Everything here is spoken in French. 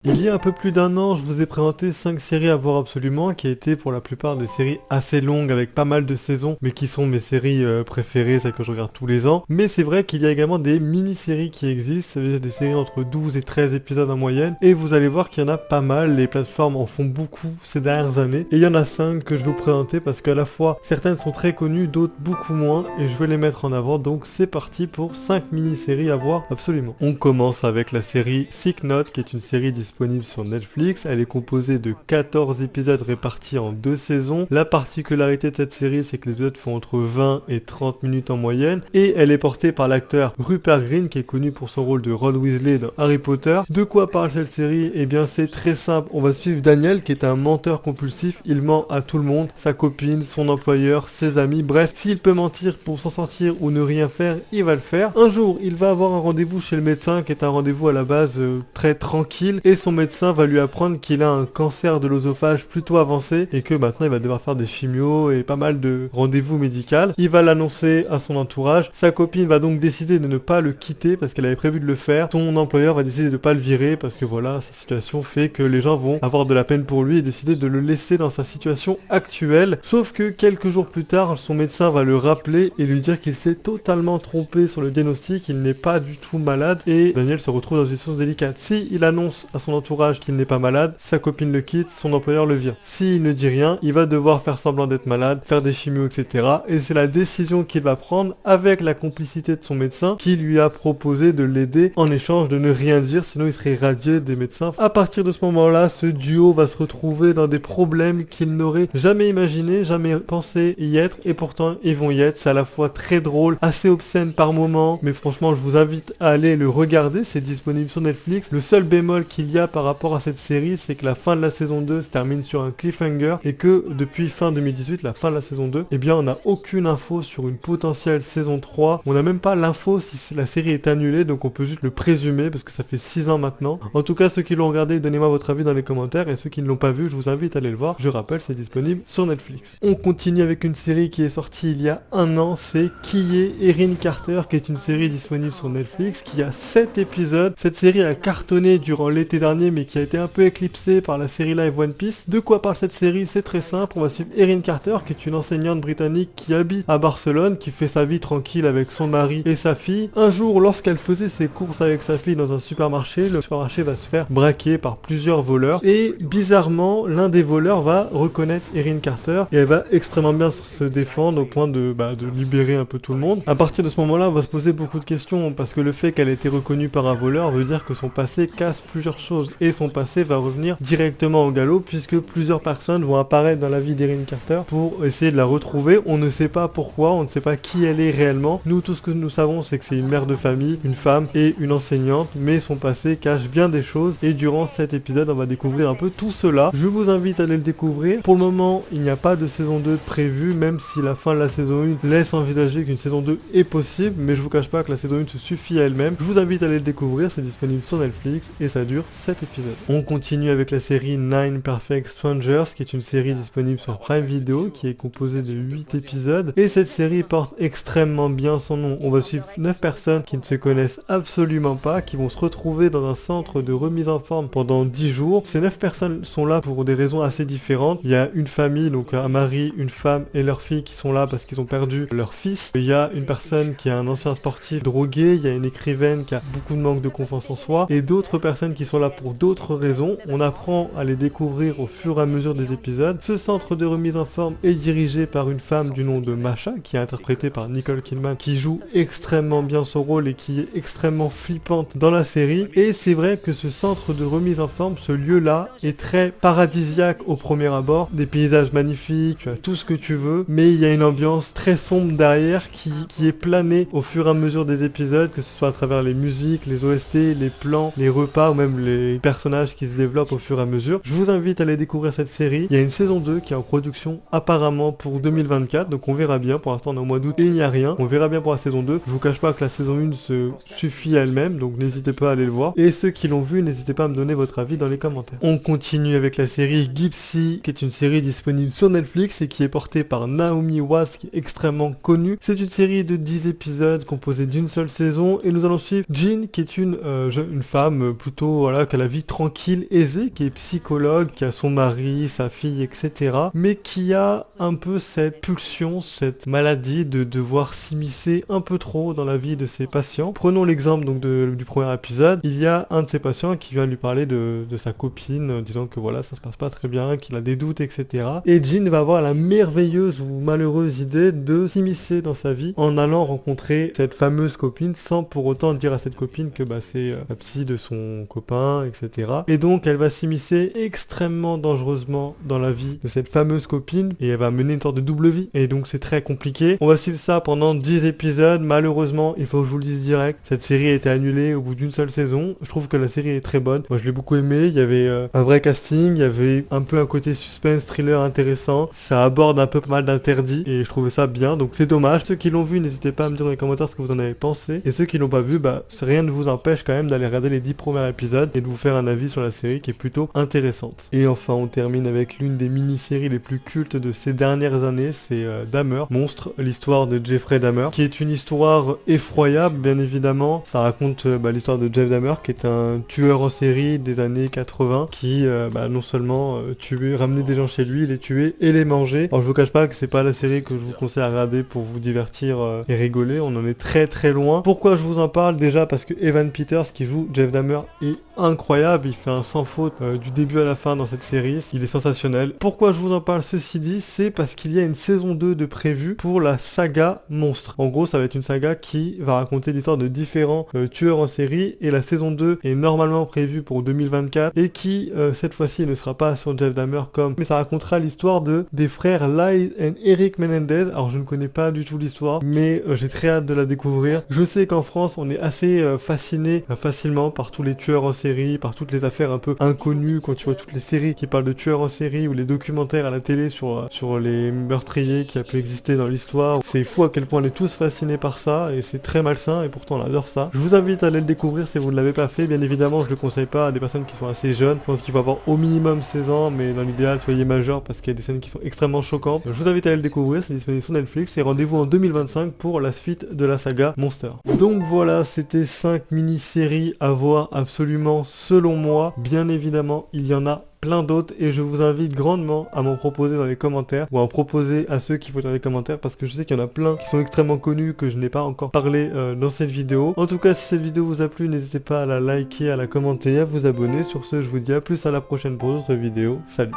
Il y a un peu plus d'un an, je vous ai présenté 5 séries à voir absolument, qui étaient pour la plupart des séries assez longues, avec pas mal de saisons, mais qui sont mes séries préférées, celles que je regarde tous les ans. Mais c'est vrai qu'il y a également des mini-séries qui existent, ça veut dire des séries entre 12 et 13 épisodes en moyenne, et vous allez voir qu'il y en a pas mal, les plateformes en font beaucoup ces dernières années, et il y en a 5 que je vais vous présenter parce qu'à la fois, certaines sont très connues, d'autres beaucoup moins, et je vais les mettre en avant, donc c'est parti pour 5 mini-séries à voir absolument. On commence avec la série Sick Note, qui est une série disponible sur Netflix. Elle est composée de 14 épisodes répartis en 2 saisons. La particularité de cette série, c'est que les épisodes font entre 20 et 30 minutes en moyenne, et elle est portée par l'acteur Rupert Grint, qui est connu pour son rôle de Ron Weasley dans Harry Potter. De quoi parle cette série? Eh bien, c'est très simple. On va suivre Daniel, qui est un menteur compulsif. Il ment à tout le monde, sa copine, son employeur, ses amis, bref, s'il peut mentir pour s'en sortir ou ne rien faire, il va le faire. Un jour, il va avoir un rendez-vous chez le médecin, qui est un rendez-vous à la base très tranquille, et son médecin va lui apprendre qu'il a un cancer de l'œsophage plutôt avancé et que maintenant il va devoir faire des chimios et pas mal de rendez-vous médicaux. Il va l'annoncer à son entourage. Sa copine va donc décider de ne pas le quitter parce qu'elle avait prévu de le faire. Son employeur va décider de ne pas le virer parce que voilà, sa situation fait que les gens vont avoir de la peine pour lui et décider de le laisser dans sa situation actuelle. Sauf que quelques jours plus tard, son médecin va le rappeler et lui dire qu'il s'est totalement trompé sur le diagnostic, il n'est pas du tout malade, et Daniel se retrouve dans une situation délicate. Si il annonce à son entourage qu'il n'est pas malade, sa copine le quitte, son employeur le vire. S'il ne dit rien, il va devoir faire semblant d'être malade, faire des chimios, etc. Et c'est la décision qu'il va prendre avec la complicité de son médecin qui lui a proposé de l'aider en échange de ne rien dire, sinon il serait radié des médecins. À partir de ce moment-là, ce duo va se retrouver dans des problèmes qu'ils n'auraient jamais imaginé, jamais pensé y être, et pourtant ils vont y être. C'est à la fois très drôle, assez obscène par moments, mais franchement je vous invite à aller le regarder, c'est disponible sur Netflix. Le seul bémol qu'il y a par rapport à cette série, c'est que la fin de la saison 2 se termine sur un cliffhanger et que depuis fin 2018, la fin de la saison 2, eh bien on n'a aucune info sur une potentielle saison 3. On n'a même pas l'info si la série est annulée, donc on peut juste le présumer parce que ça fait 6 ans maintenant. En tout cas, ceux qui l'ont regardé, donnez-moi votre avis dans les commentaires, et ceux qui ne l'ont pas vu, je vous invite à aller le voir. Je rappelle, c'est disponible sur Netflix. On continue avec une série qui est sortie il y a un an, c'est Qui est Erin Carter, qui est une série disponible sur Netflix, qui a 7 épisodes. Cette série a cartonné durant l'été dernier, mais qui a été un peu éclipsée par la série live One Piece. De quoi parle cette série? C'est très simple, on va suivre Erin Carter, qui est une enseignante britannique qui habite à Barcelone, qui fait sa vie tranquille avec son mari et sa fille. Un jour, lorsqu'elle faisait ses courses avec sa fille dans un supermarché, le supermarché va se faire braquer par plusieurs voleurs, et bizarrement, l'un des voleurs va reconnaître Erin Carter, et elle va extrêmement bien se défendre au point de libérer un peu tout le monde. À partir de ce moment-là, on va se poser beaucoup de questions, parce que le fait qu'elle ait été reconnue par un voleur veut dire que son passé casse plusieurs choses, et son passé va revenir directement au galop, puisque plusieurs personnes vont apparaître dans la vie d'Erin Carter pour essayer de la retrouver. On ne sait pas pourquoi, on ne sait pas qui elle est réellement. Nous, tout ce que nous savons, c'est que c'est une mère de famille, une femme et une enseignante, mais son passé cache bien des choses, et durant cet épisode, on va découvrir un peu tout cela. Je vous invite à aller le découvrir. Pour le moment, il n'y a pas de saison 2 prévue, même si la fin de la saison 1 laisse envisager qu'une saison 2 est possible, mais je vous cache pas que la saison 1 se suffit à elle-même. Je vous invite à aller le découvrir, c'est disponible sur Netflix, et ça dure 7 épisodes. On continue avec la série Nine Perfect Strangers, qui est une série disponible sur Prime Video, qui est composée de 8 épisodes, et cette série porte extrêmement bien son nom. On va suivre 9 personnes qui ne se connaissent absolument pas, qui vont se retrouver dans un centre de remise en forme pendant 10 jours. Ces 9 personnes sont là pour des raisons assez différentes. Il y a une famille, donc un mari, une femme et leur fille qui sont là parce qu'ils ont perdu leur fils. Il y a une personne qui est un ancien sportif drogué, il y a une écrivaine qui a beaucoup de manque de confiance en soi, et d'autres personnes qui sont là pour d'autres raisons. On apprend à les découvrir au fur et à mesure des épisodes. Ce centre de remise en forme est dirigé par une femme du nom de Masha, qui est interprétée par Nicole Kidman, qui joue extrêmement bien son rôle et qui est extrêmement flippante dans la série. Et c'est vrai que ce centre de remise en forme, ce lieu-là, est très paradisiaque au premier abord. Des paysages magnifiques, tu as tout ce que tu veux, mais il y a une ambiance très sombre derrière qui est planée au fur et à mesure des épisodes, que ce soit à travers les musiques, les OST, les plans, les repas ou même les personnages qui se développent au fur et à mesure. Je vous invite à aller découvrir cette série. Il y a une saison 2 qui est en production apparemment pour 2024, donc on verra bien. Pour l'instant on est au mois d'août et il n'y a rien. On verra bien pour la saison 2. Je vous cache pas que la saison 1 se suffit à elle-même, donc n'hésitez pas à aller le voir. Et ceux qui l'ont vu, n'hésitez pas à me donner votre avis dans les commentaires. On continue avec la série Gypsy, qui est une série disponible sur Netflix et qui est portée par Naomi Watts, qui est extrêmement connue. C'est une série de 10 épisodes composée d'une seule saison, et nous allons suivre Jean, qui est une femme plutôt voilà qui a la vie tranquille, aisée, qui est psychologue, qui a son mari, sa fille, etc. mais qui a un peu cette pulsion, cette maladie de devoir s'immiscer un peu trop dans la vie de ses patients. Prenons l'exemple donc du premier épisode. Il y a un de ses patients qui vient lui parler de sa copine, disant que voilà, ça se passe pas très bien, qu'il a des doutes, etc. Et Jean va avoir la merveilleuse ou malheureuse idée de s'immiscer dans sa vie en allant rencontrer cette fameuse copine sans pour autant dire à cette copine que c'est la psy de son copain, etc. Et donc elle va s'immiscer extrêmement dangereusement dans la vie de cette fameuse copine et elle va mener une sorte de double vie. Et donc c'est très compliqué. On va suivre ça pendant 10 épisodes. Malheureusement, il faut que je vous le dise direct, cette série a été annulée au bout d'une seule saison. Je trouve que la série est très bonne. Moi je l'ai beaucoup aimé. Il y avait un vrai casting, il y avait un peu un côté suspense, thriller intéressant. Ça aborde un peu pas mal d'interdits et je trouvais ça bien. Donc c'est dommage. Ceux qui l'ont vu, n'hésitez pas à me dire dans les commentaires ce que vous en avez pensé. Et ceux qui l'ont pas vu, rien ne vous empêche quand même d'aller regarder les 10 premiers épisodes et de vous faire un avis sur la série qui est plutôt intéressante. Et enfin on termine avec l'une des mini-séries les plus cultes de ces dernières années, c'est Dahmer, Monstre, l'histoire de Jeffrey Dahmer, qui est une histoire effroyable bien évidemment. Ça raconte l'histoire de Jeff Dahmer qui est un tueur en série des années 80 qui non seulement tuait, ramenait des gens chez lui, les tuait et les mangeait. Alors je vous cache pas que c'est pas la série que je vous conseille à regarder pour vous divertir et rigoler, on en est très très loin. Pourquoi je vous en parle? Déjà parce que Evan Peters qui joue Jeff Dahmer est incroyable, il fait un sans faute du début à la fin dans cette série, il est sensationnel. Pourquoi je vous en parle ceci dit? C'est parce qu'il y a une saison 2 de prévue pour la saga Monstre. En gros ça va être une saga qui va raconter l'histoire de différents tueurs en série et la saison 2 est normalement prévue pour 2024 et qui cette fois-ci ne sera pas sur Jeff Dahmer mais ça racontera l'histoire des frères Liz et Eric Menendez. Alors je ne connais pas du tout l'histoire mais j'ai très hâte de la découvrir. Je sais qu'en France on est assez fasciné facilement par tous les tueurs en série, par toutes les affaires un peu inconnues, quand tu vois toutes les séries qui parlent de tueurs en série ou les documentaires à la télé sur les meurtriers qui a pu exister dans l'histoire. C'est fou à quel point on est tous fascinés par ça et c'est très malsain et pourtant on adore ça. Je vous invite à aller le découvrir si vous ne l'avez pas fait. Bien évidemment je le conseille pas à des personnes qui sont assez jeunes. Je pense qu'il faut avoir au minimum 16 ans mais dans l'idéal soyez majeur parce qu'il y a des scènes qui sont extrêmement choquantes. Je vous invite à aller le découvrir, c'est disponible sur Netflix et rendez-vous en 2025 pour la suite de la saga Monster. Donc voilà, c'était 5 mini-séries à voir absolument selon moi. Bien évidemment il y en a plein d'autres et je vous invite grandement à m'en proposer dans les commentaires ou à en proposer à ceux qui font dans les commentaires parce que je sais qu'il y en a plein qui sont extrêmement connus que je n'ai pas encore parlé dans cette vidéo. En tout cas si cette vidéo vous a plu, n'hésitez pas à la liker, à la commenter et à vous abonner. Sur ce je vous dis à plus à la prochaine pour d'autres vidéos. Salut.